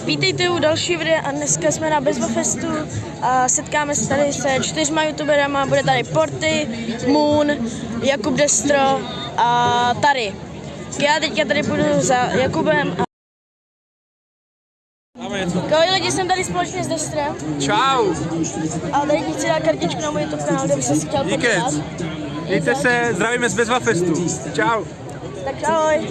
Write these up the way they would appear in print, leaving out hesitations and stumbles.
Vítejte u další videa a dneska jsme na Bezbafestu a setkáme se tady se 4 youtuberama, bude tady Porty, Moon, Jakub Destro a tady. Já teďka tady půjdu za Jakubem a... Ahoj lidi, jsem tady společně s Destrem. Čau. A tady ti chci dát kartičku na můj YouTube kanál, kde bych se chtěl podívat. Mějte se, zdravíme z Bezbafestu. Čau. Tak ahoj.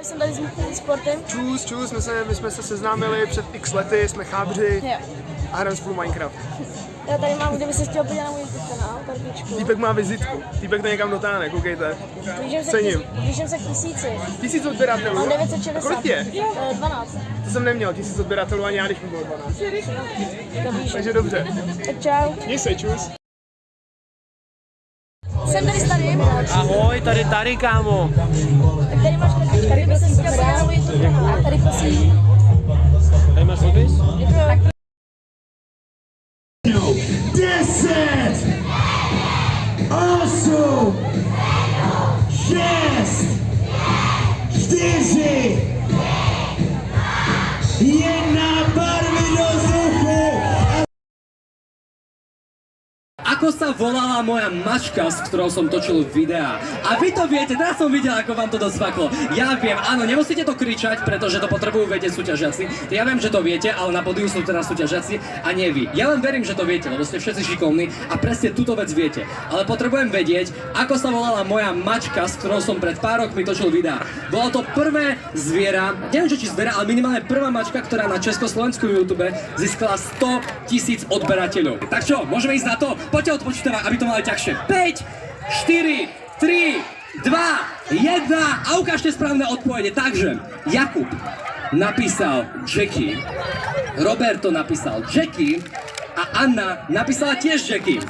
Jsem tady s Portem. Čus, my jsme se seznámili před x lety, jsme chábři a hrajeme spolu Minecraft. Já tady mám, kdyby se chtěl podívat na můj YouTube kanál, kartičku. Týpek má vizitku, týpek to někam dotáhne, koukejte. Blížím se k 1000. 1000 odběratelů? Mám 960. Kolik je? 12. To jsem neměl, 1000 odběratelů ani já, když mi bylo 12. Takže dobře. Tak čau. Měj se, čus. Jsem tady s Tarym. Ahoj, tady, kámo. Tak tady máš kartička, kdyby se chtěl podívat na můj YouTube kanál. Tady prosím. Tady máš podpis? Děkuju. 10, 8, 6, 4, 1, barvy do vzduchu. Ako sa volala moja mačka, s ktorou som točil videá? A vy to viete, teraz som videl, ako vám to dosvaklo. Ja viem, áno, nemusíte to kričať, pretože to potrebujú vedieť súťažiaci. Ja viem, že to viete, ale na pódiu sú teraz súťažiaci a nie vy. Ja len verím, že to viete, lebo ste všetci šikovní a presne túto vec viete. Ale potrebujem vedieť, ako sa volala moja mačka, s ktorou som pred pár rokmi točil videá. Bolo to prvé zviera, neviem, či zviera, ale minimálne prvá mačka, ktorá na československu YouTube získala 100 000 odberateľov. Tak čo, môžeme ísť na to? Poďte odpočítavať, aby to mali ťažšie. 5, 4, 3, 2, 1 a ukážte správne odpovede. Takže Jakub napísal Jackie, Roberto napísal Jackie a Anna napísala tiež Jackie.